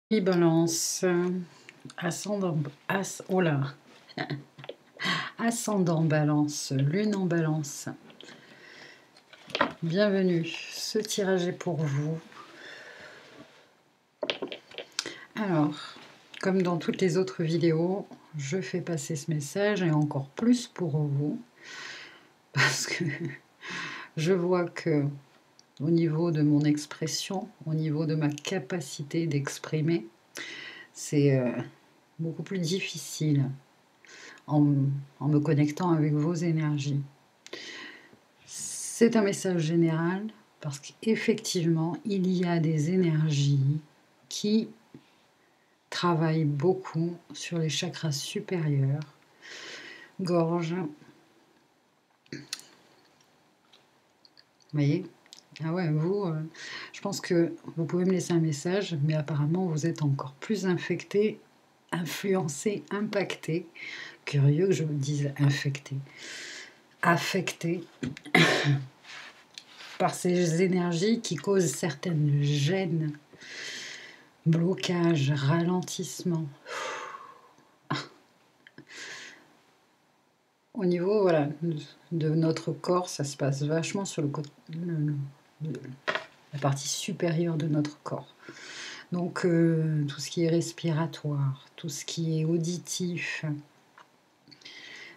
Et balance, ascendant, oh là, ascendant balance, lune en balance. Bienvenue, ce tirage est pour vous. Alors, comme dans toutes les autres vidéos, je fais passer ce message et encore plus pour vous, parce que je vois que au niveau de mon expression, au niveau de ma capacité d'exprimer, c'est beaucoup plus difficile en me connectant avec vos énergies. C'est un message général parce qu'effectivement, il y a des énergies qui travaillent beaucoup sur les chakras supérieurs, gorge. Vous voyez? Ah ouais, vous, je pense que vous pouvez me laisser un message, mais apparemment vous êtes encore plus infecté, influencé, impacté. Curieux que je vous dise infecté. Affecté par ces énergies qui causent certaines gênes, blocages, ralentissements. Au niveau voilà, de notre corps, ça se passe vachement sur la partie supérieure de notre corps. Donc tout ce qui est respiratoire, tout ce qui est auditif,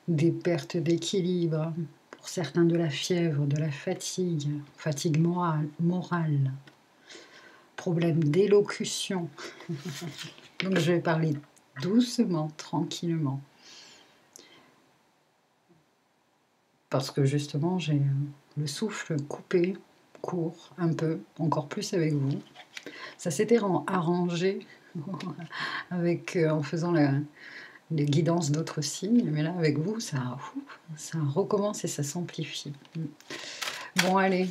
des pertes d'équilibre, pour certains de la fièvre, de la fatigue, fatigue morale, problème d'élocution. Donc je vais parler doucement, tranquillement. Parce que justement, j'ai le souffle coupé, court, un peu, encore plus avec vous. Ça s'était arrangé avec, en faisant les guidances d'autres signes, mais là, avec vous, ça recommence et ça s'amplifie. Bon, allez,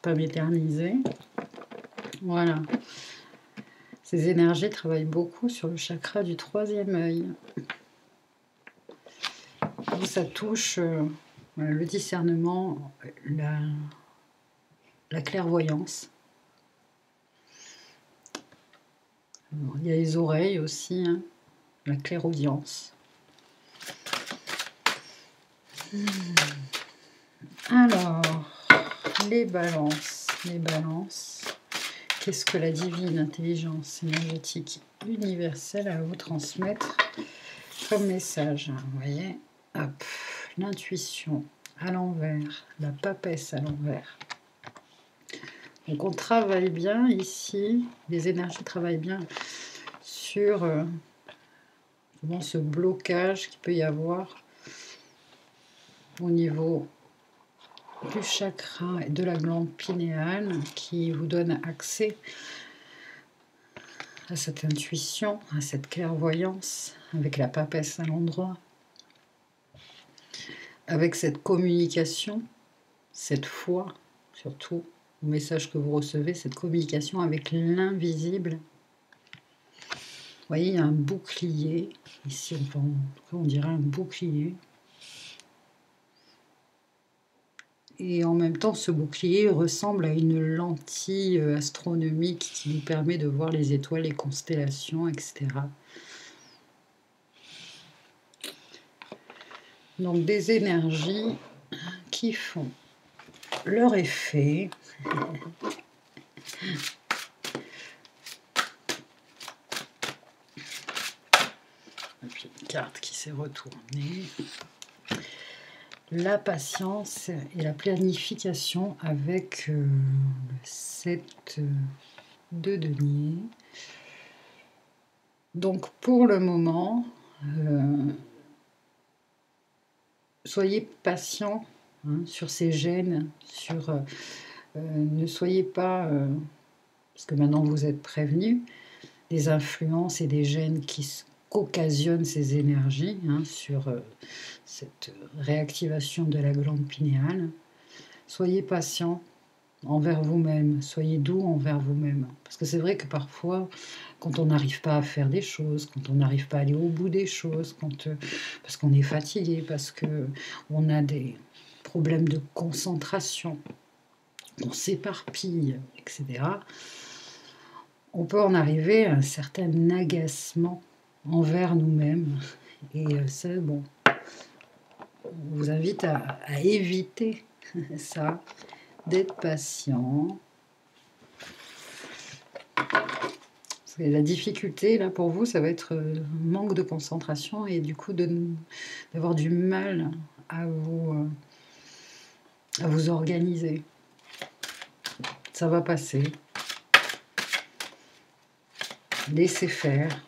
pas m'éterniser. Voilà. Ces énergies travaillent beaucoup sur le chakra du troisième œil. Ça touche voilà, le discernement, la clairvoyance. Alors, il y a les oreilles aussi, hein, la clairaudience. Alors, les balances. Qu'est-ce que la divine intelligence énergétique universelle a à vous transmettre comme message? Vous voyez, hop, l'intuition à l'envers, la papesse à l'envers. Donc on travaille bien ici, les énergies travaillent bien sur ce blocage qu'il peut y avoir au niveau du chakra et de la glande pinéale qui vous donne accès à cette intuition, à cette clairvoyance, avec la papesse à l'endroit, avec cette communication, cette foi, surtout, au message que vous recevez, cette communication avec l'invisible. Vous voyez, il y a un bouclier, ici on dirait un bouclier. Et en même temps, ce bouclier ressemble à une lentille astronomique qui nous permet de voir les étoiles, les constellations, etc. Donc des énergies qui font leur effet. Et puis une carte qui s'est retournée. La patience et la planification avec le 7 de denier. Donc pour le moment, soyez patient sur ces gènes, ne soyez pas, parce que maintenant vous êtes prévenus, des influences et des gènes qu'occasionnent ces énergies sur cette réactivation de la glande pinéale. Soyez patient envers vous-même, soyez doux envers vous-même. Parce que c'est vrai que parfois, quand on n'arrive pas à faire des choses, quand on n'arrive pas à aller au bout des choses, parce qu'on est fatigué, parce qu'on a des problèmes de concentration, on s'éparpille, etc., on peut en arriver à un certain agacement envers nous-mêmes. Et ça, bon, on vous invite à éviter ça, d'être patient. Parce que la difficulté, là, pour vous, ça va être manque de concentration et du coup d'avoir du mal à vous organiser. Ça va passer. Laissez faire.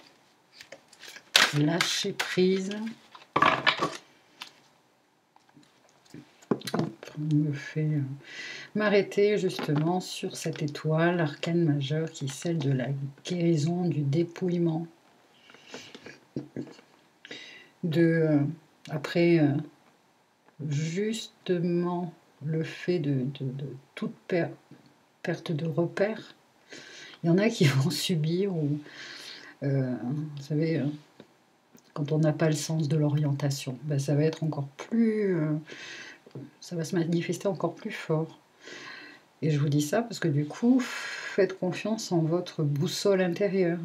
Lâcher prise. On me fait m'arrêter justement sur cette étoile, l'arcane majeur, qui est celle de la guérison, du dépouillement. Après, justement, le fait de toute perte de repère, il y en a qui vont subir, ou vous savez, quand on n'a pas le sens de l'orientation, ben, ça va être encore plus... ça va se manifester encore plus fort. Et je vous dis ça parce que du coup, faites confiance en votre boussole intérieure.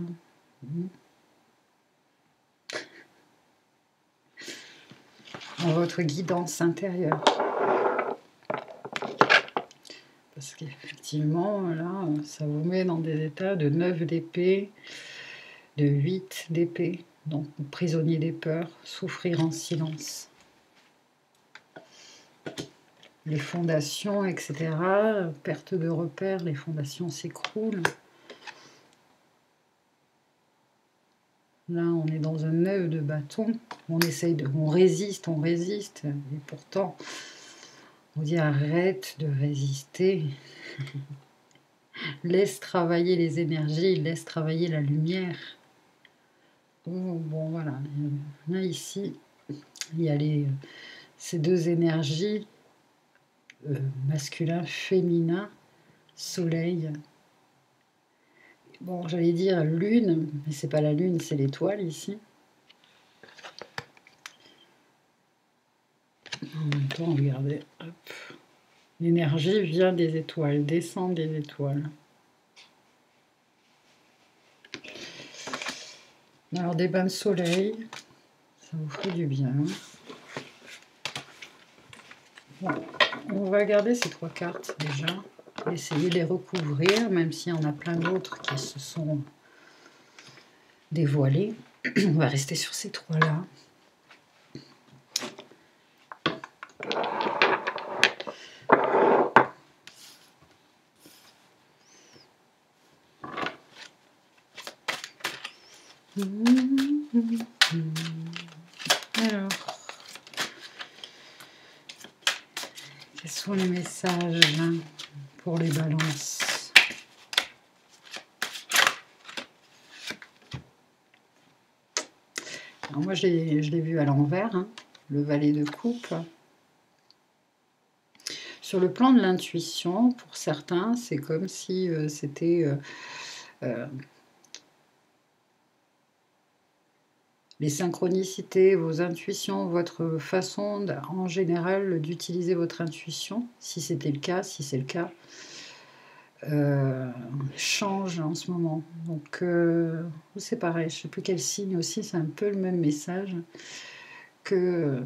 En votre guidance intérieure. Parce qu'effectivement, là, ça vous met dans des états de 9 d'épée, de 8 d'épée. Donc, prisonnier des peurs, souffrir en silence. Les fondations, etc. Perte de repères, les fondations s'écroulent. Là, on est dans un œuf de bâton. On résiste, et pourtant, on dit arrête de résister. Laisse travailler les énergies, laisse travailler la lumière. Bon, voilà. Là, ici, il y a ces deux énergies, masculin, féminin, soleil. Bon, j'allais dire lune, mais c'est pas la lune, c'est l'étoile ici. En même temps, regardez, l'énergie vient des étoiles, descend des étoiles. Alors, des bains de soleil, ça vous fait du bien. Bon, on va garder ces 3 cartes déjà. Essayer de les recouvrir, même s'il y en a plein d'autres qui se sont dévoilées. On va rester sur ces 3-là. Alors, quels sont les messages pour les balances? Alors moi, je l'ai vu à l'envers, hein, le valet de coupe. Sur le plan de l'intuition, pour certains, c'est comme si c'était... les synchronicités, vos intuitions, votre façon en général d'utiliser votre intuition, si c'était le cas, si c'est le cas, change en ce moment. Donc c'est pareil, je ne sais plus quel signe aussi, c'est un peu le même message que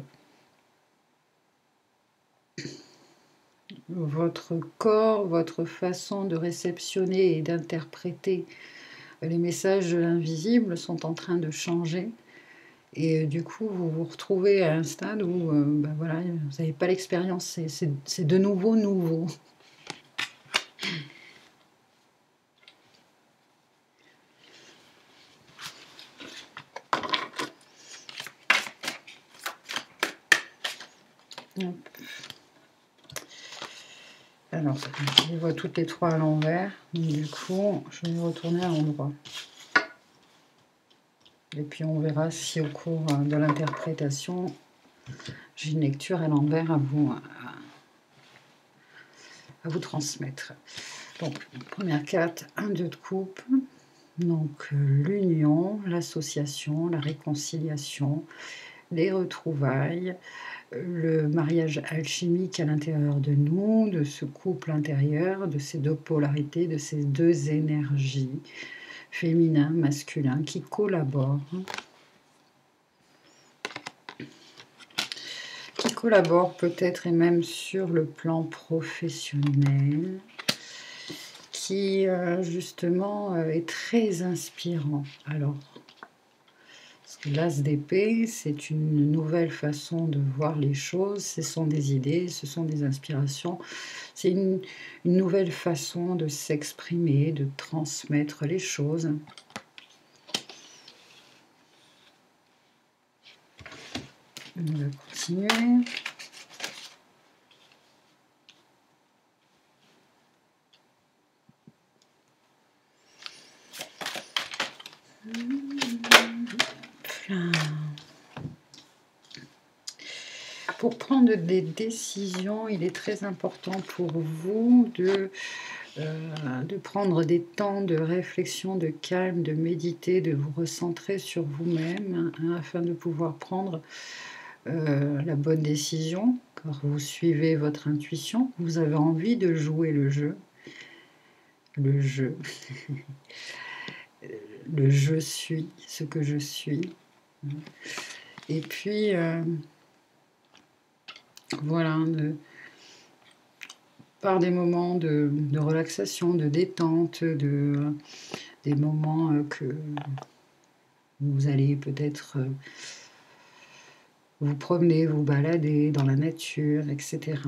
votre corps, votre façon de réceptionner et d'interpréter les messages de l'invisible sont en train de changer. Et du coup, vous vous retrouvez à un stade où ben voilà, vous n'avez pas l'expérience, c'est de nouveau nouveau. Hop. Alors, je les vois toutes les 3 à l'envers, donc du coup, je vais retourner à l'endroit. Et puis on verra si au cours de l'interprétation, j'ai une lecture à l'envers à vous transmettre. Donc, première carte, 1, 2 de coupe. Donc, l'union, l'association, la réconciliation, les retrouvailles, le mariage alchimique à l'intérieur de nous, de ce couple intérieur, de ces 2 polarités, de ces 2 énergies. féminin, masculin, qui collaborent. Qui collaborent peut-être et même sur le plan professionnel, qui justement est très inspirant. Alors, l'As d'épée, c'est une nouvelle façon de voir les choses, ce sont des idées, ce sont des inspirations, c'est une nouvelle façon de s'exprimer, de transmettre les choses. On va continuer. Pour prendre des décisions, il est très important pour vous de prendre des temps de réflexion, de calme, de méditer, de vous recentrer sur vous-même afin de pouvoir prendre la bonne décision, car vous suivez votre intuition, vous avez envie de jouer le jeu, le jeu suis, ce que je suis. Et puis, voilà, par des moments de relaxation, de détente, des moments que vous allez peut-être vous promener, vous balader dans la nature, etc.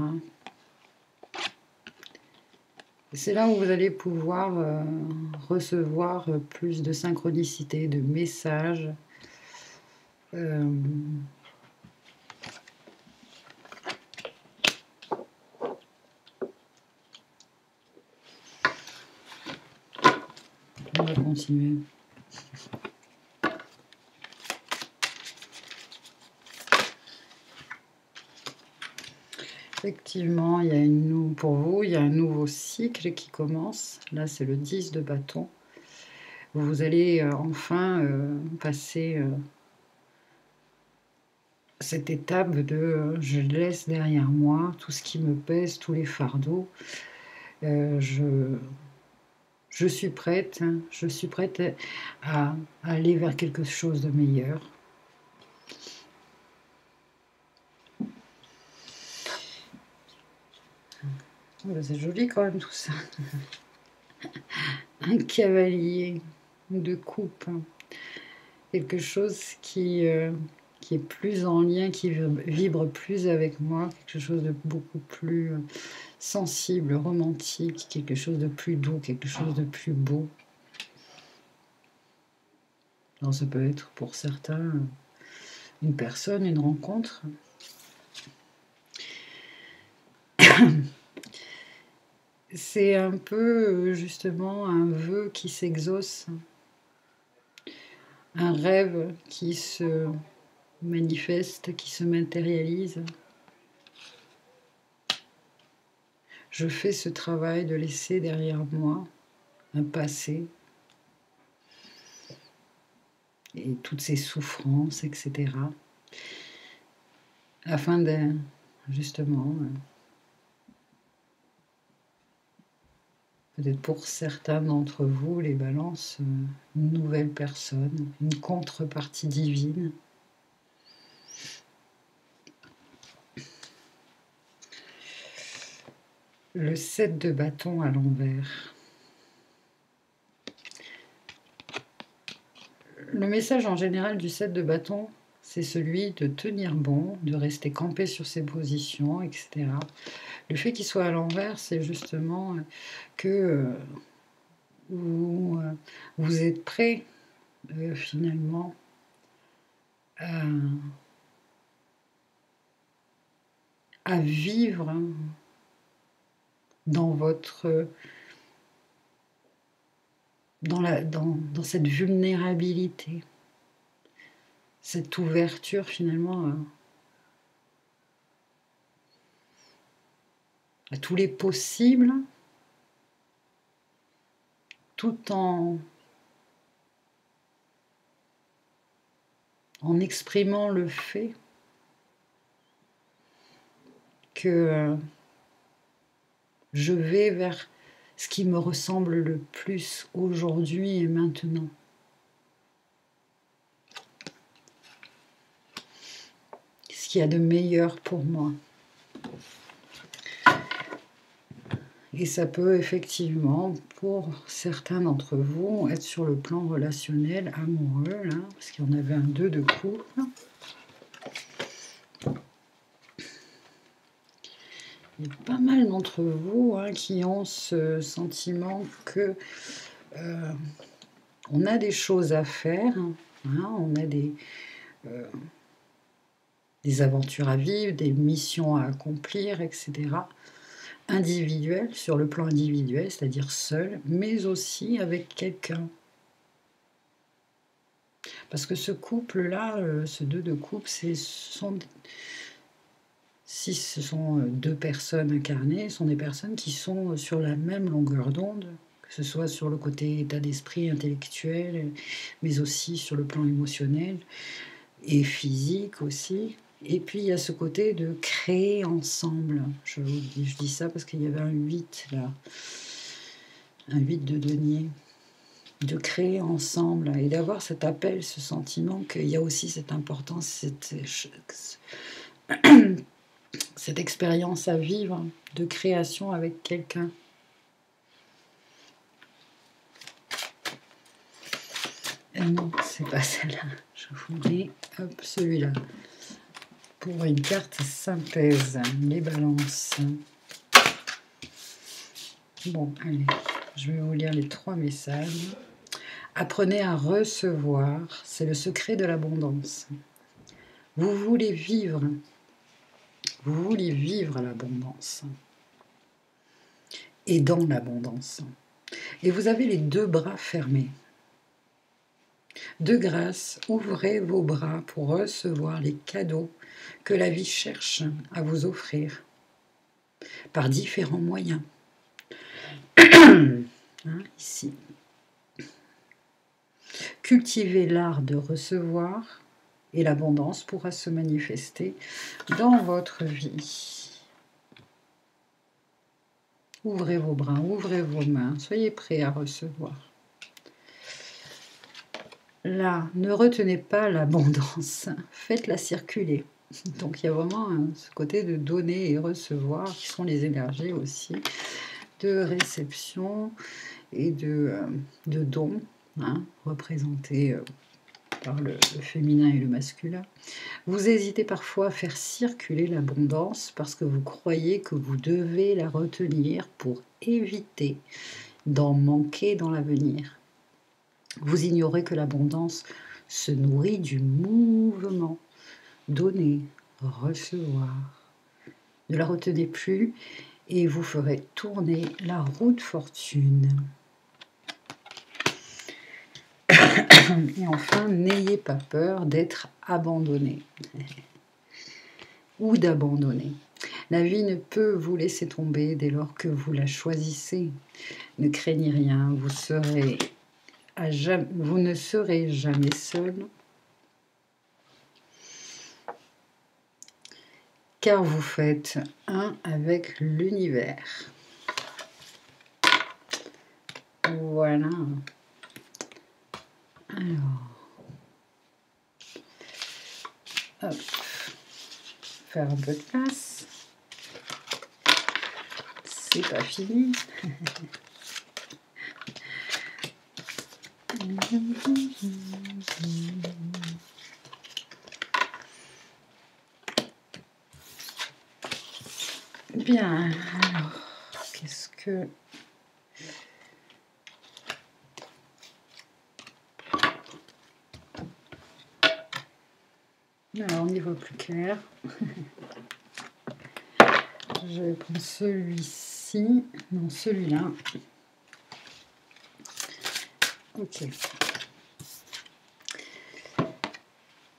C'est là où vous allez pouvoir recevoir plus de synchronicité, de messages. On va continuer. Effectivement, il y a pour vous, il y a un nouveau cycle qui commence. Là, c'est le 10 de bâton. Vous allez enfin passer cette étape de je laisse derrière moi tout ce qui me pèse, tous les fardeaux. Je suis prête, je suis prête à aller vers quelque chose de meilleur. C'est joli quand même tout ça. Un cavalier de coupe, quelque chose qui est plus en lien, qui vibre plus avec moi, quelque chose de beaucoup plus sensible, romantique, quelque chose de plus doux, quelque chose de plus beau. Alors ça peut être pour certains une personne, une rencontre. C'est un peu justement un vœu qui s'exauce, un rêve qui se manifeste, qui se matérialise. Je fais ce travail de laisser derrière moi un passé et toutes ces souffrances, etc. Afin de, justement, peut-être pour certains d'entre vous, les balances, une nouvelle personne, une contrepartie divine. Le 7 de bâton à l'envers. Le message en général du 7 de bâton, c'est celui de tenir bon, de rester campé sur ses positions, etc. Le fait qu'il soit à l'envers, c'est justement que vous êtes prêt, finalement, à vivre dans votre... dans cette vulnérabilité, cette ouverture finalement à tous les possibles, tout en exprimant le fait que je vais vers ce qui me ressemble le plus aujourd'hui et maintenant. Ce qu'il y a de meilleur pour moi. Et ça peut effectivement, pour certains d'entre vous, être sur le plan relationnel, amoureux, là, parce qu'il y en avait un 2 de couple. Il y a pas mal d'entre vous qui ont ce sentiment que on a des choses à faire, on a des aventures à vivre, des missions à accomplir, etc. Individuelles, sur le plan individuel, c'est-à-dire seul, mais aussi avec quelqu'un. Parce que ce couple-là, ce 2 de couple, si ce sont 2 personnes incarnées, ce sont des personnes qui sont sur la même longueur d'onde, que ce soit sur le côté état d'esprit intellectuel, mais aussi sur le plan émotionnel et physique aussi. Et puis il y a ce côté de créer ensemble. Je dis ça parce qu'il y avait un 8 là, un 8 de denier. De créer ensemble et d'avoir cet appel, ce sentiment qu'il y a aussi cette importance, cette expérience à vivre de création avec quelqu'un. Non, c'est pas celle-là. Je vous mets celui-là. Pour une carte synthèse, les balances. Bon, allez, je vais vous lire les 3 messages. Apprenez à recevoir, c'est le secret de l'abondance. Vous voulez vivre l'abondance. Et dans l'abondance. Et vous avez les 2 bras fermés. De grâce, ouvrez vos bras pour recevoir les cadeaux que la vie cherche à vous offrir par différents moyens. Ici. Cultivez l'art de recevoir et l'abondance pourra se manifester dans votre vie. Ouvrez vos bras, ouvrez vos mains, soyez prêts à recevoir. Là, ne retenez pas l'abondance, faites-la circuler. Donc il y a vraiment ce côté de donner et recevoir qui sont les énergies aussi de réception et de don, représentés par le féminin et le masculin. Vous hésitez parfois à faire circuler l'abondance parce que vous croyez que vous devez la retenir pour éviter d'en manquer dans l'avenir. Vous ignorez que l'abondance se nourrit du mouvement. Donner, recevoir. Ne la retenez plus et vous ferez tourner la roue de fortune. Et enfin, n'ayez pas peur d'être abandonné ou d'abandonner. La vie ne peut vous laisser tomber dès lors que vous la choisissez. Ne craignez rien, vous ne serez jamais seul, car vous faites un avec l'univers. Voilà. Alors, hop, faire un peu de place. C'est pas fini. Bien, alors, qu'est-ce que... Alors, on y voit plus clair. Je vais prendre celui-ci. Non, celui-là. Ok.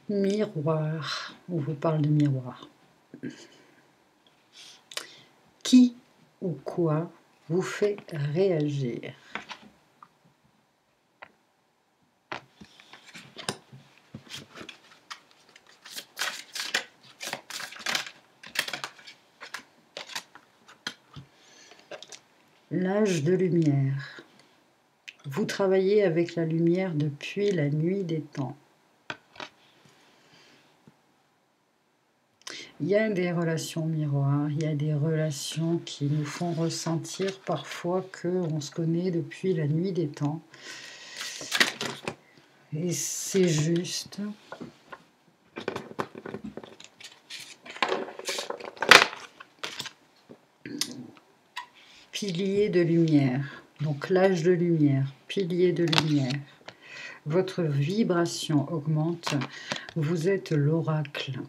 Miroir. On vous parle de miroir. Qui ou quoi vous fait réagir? L'âge de lumière. Vous travaillez avec la lumière depuis la nuit des temps. Il y a des relations miroirs, il y a des relations qui nous font ressentir parfois qu'on se connaît depuis la nuit des temps. Et c'est juste. Pilier de lumière. Donc l'âge de lumière, pilier de lumière. Votre vibration augmente. Vous êtes l'oracle.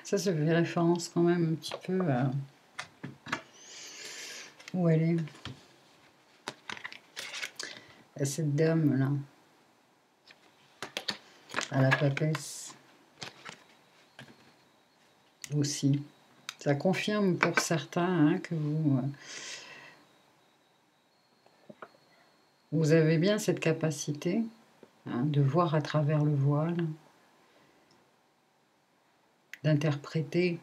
Ça fait référence quand même un petit peu à où elle est. À cette dame-là. À la papesse. Aussi. Ça confirme pour certains que vous avez bien cette capacité de voir à travers le voile, d'interpréter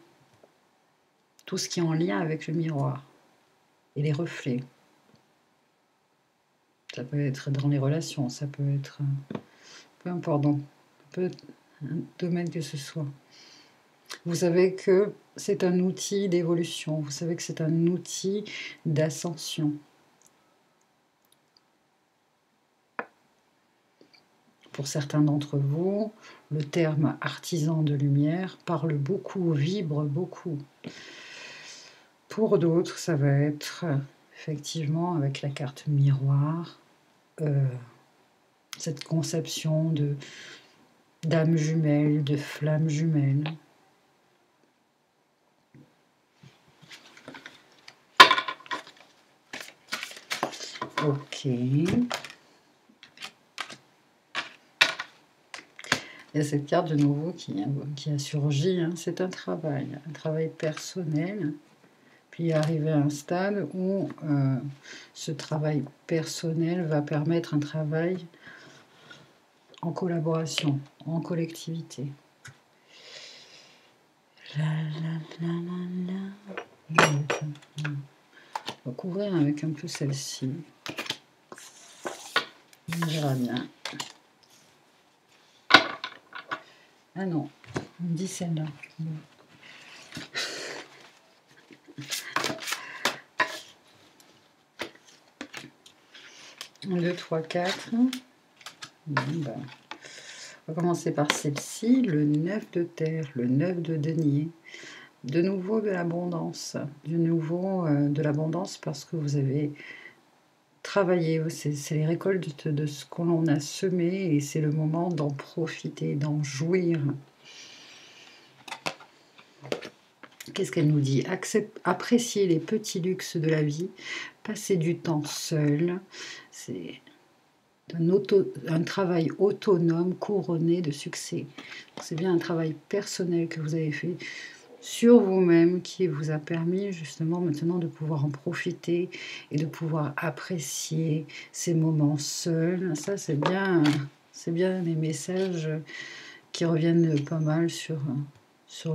tout ce qui est en lien avec le miroir et les reflets. Ça peut être dans les relations, ça peut être peu importe, dans peu un domaine que ce soit. Vous savez que c'est un outil d'évolution, vous savez que c'est un outil d'ascension. Pour certains d'entre vous, le terme artisan de lumière parle beaucoup, vibre beaucoup. Pour d'autres, ça va être effectivement avec la carte miroir, cette conception d'âme jumelle, de flamme jumelle. Ok. Il y a cette carte de nouveau qui a surgi. C'est un travail personnel. Puis arriver à un stade où ce travail personnel va permettre un travail en collaboration, en collectivité. On va couvrir avec un peu celle-ci. On verra bien. Ah non, on me dit celle-là. 1, 2, 3, 4. Bon, ben, on va commencer par celle-ci, le 9 de terre, le 9 de denier. De nouveau de l'abondance, de l'abondance parce que vous avez travaillé, c'est les récoltes de ce qu'on a semé et c'est le moment d'en profiter, d'en jouir. Qu'est-ce qu'elle nous dit? Apprécier les petits luxes de la vie, passer du temps seul, c'est un travail autonome couronné de succès. C'est bien un travail personnel que vous avez fait sur vous-même qui vous a permis justement maintenant de pouvoir en profiter et de pouvoir apprécier ces moments seuls. Ça, c'est bien les messages qui reviennent pas mal sur ce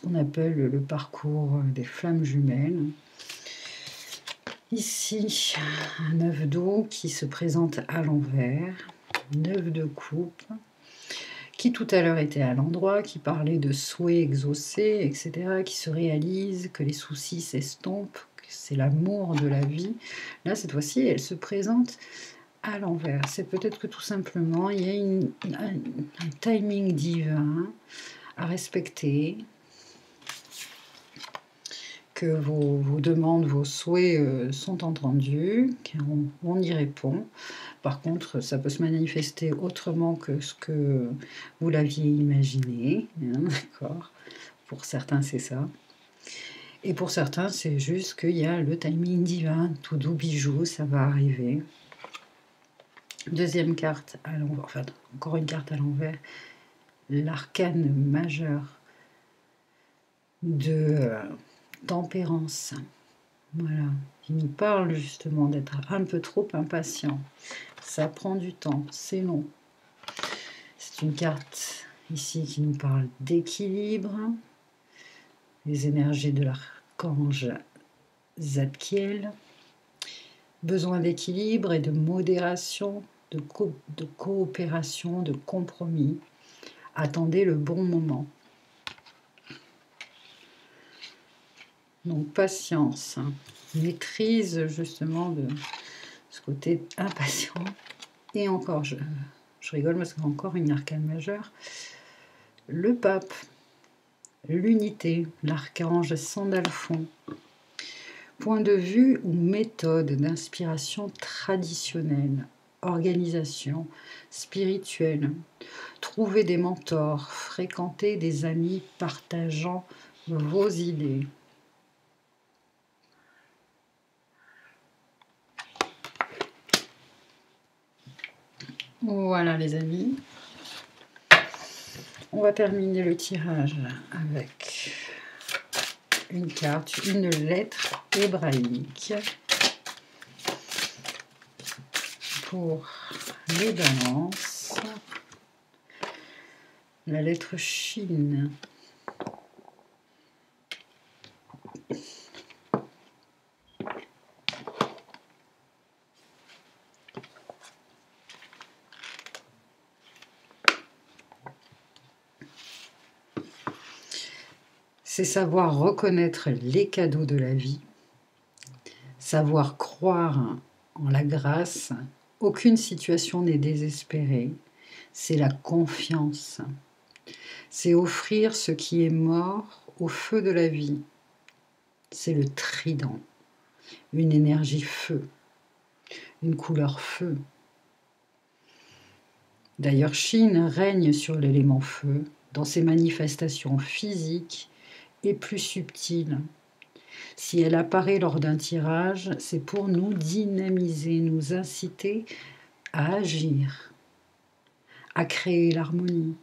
qu'on appelle le parcours des flammes jumelles. Ici, un 9 d'eau qui se présente à l'envers, 9 de coupe, qui tout à l'heure était à l'endroit, qui parlait de souhaits exaucés, etc., qui se réalise, que les soucis s'estompent, que c'est l'amour de la vie. Là, cette fois-ci, elle se présente à l'envers. C'est peut-être que tout simplement, il y a un timing divin à respecter, que vos demandes, vos souhaits sont entendus, qu'on y répond. Par contre, ça peut se manifester autrement que ce que vous l'aviez imaginé, d'accord? Pour certains, c'est ça. Et pour certains, c'est juste qu'il y a le timing divin, tout doux bijou, ça va arriver. Deuxième carte à l'envers, enfin, encore une carte à l'envers, l'arcane majeur de tempérance. Voilà, il nous parle justement d'être un peu trop impatient. Ça prend du temps, c'est long. C'est une carte ici qui nous parle d'équilibre, les énergies de l'archange Zadkiel. Besoin d'équilibre et de modération, de coopération, de compromis. Attendez le bon moment. Donc patience, maîtrise justement de ce côté impatient. Et encore, je rigole parce qu'il y a encore une arcane majeure. Le pape, l'unité, l'archange Sandalphon. Point de vue ou méthode d'inspiration traditionnelle, organisation spirituelle. Trouver des mentors, fréquenter des amis partageant vos idées. Voilà les amis. On va terminer le tirage avec une carte, une lettre hébraïque pour les balances. La lettre Shin. C'est savoir reconnaître les cadeaux de la vie, savoir croire en la grâce. Aucune situation n'est désespérée. C'est la confiance. C'est offrir ce qui est mort au feu de la vie. C'est le trident, une énergie feu, une couleur feu. D'ailleurs, Shin règne sur l'élément feu dans ses manifestations physiques et plus subtiles. Si elle apparaît lors d'un tirage, c'est pour nous dynamiser, nous inciter à agir, à créer l'harmonie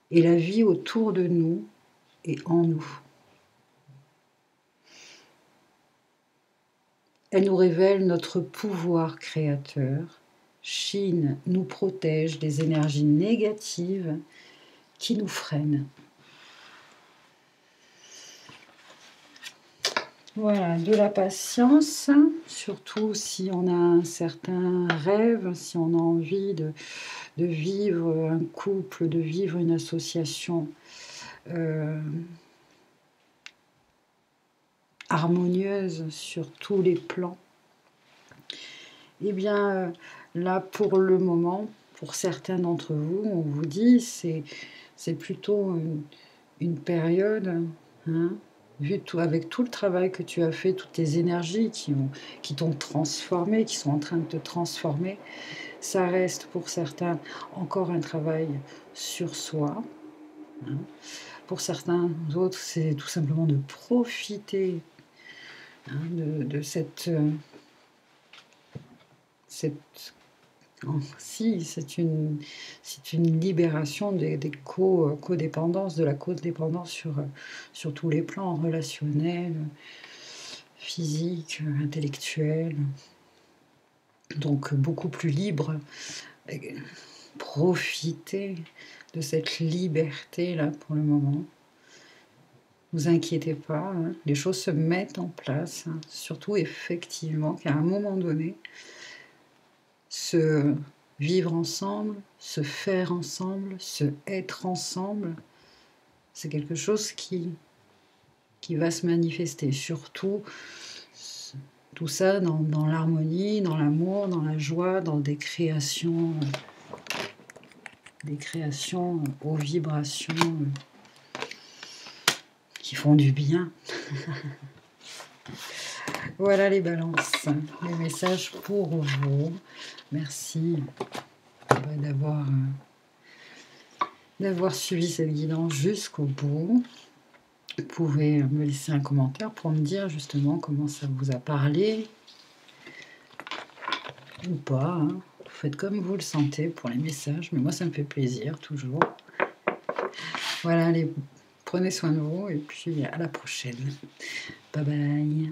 et la vie autour de nous et en nous. Elle nous révèle notre pouvoir créateur. Shin nous protège des énergies négatives qui nous freinent. Voilà, de la patience, surtout si on a un certain rêve, si on a envie de vivre un couple, de vivre une association harmonieuse sur tous les plans. Eh bien, là, pour le moment, pour certains d'entre vous, on vous dit, c'est plutôt une période, hein, vu tout, avec tout le travail que tu as fait, toutes tes énergies qui t'ont transformé, qui sont en train de te transformer, ça reste pour certains encore un travail sur soi. Hein. Pour certains autres, c'est tout simplement de profiter, hein, de cette si, c'est une libération des codépendances, de la codépendance sur tous les plans, relationnels, physiques, intellectuels. Donc beaucoup plus libre. Profitez de cette liberté-là pour le moment. Ne vous inquiétez pas, hein, les choses se mettent en place. Hein, surtout effectivement qu'à un moment donné, se vivre ensemble, se faire ensemble, se être ensemble, c'est quelque chose qui va se manifester. Surtout, tout ça dans l'harmonie, dans l'amour, dans la joie, dans des créations aux vibrations qui font du bien. Voilà les balances, les messages pour vous. Merci d'avoir suivi cette guidance jusqu'au bout. Vous pouvez me laisser un commentaire pour me dire justement comment ça vous a parlé ou pas. Hein. Vous faites comme vous le sentez pour les messages, mais moi ça me fait plaisir toujours. Voilà, prenez soin de vous et puis à la prochaine. Bye bye.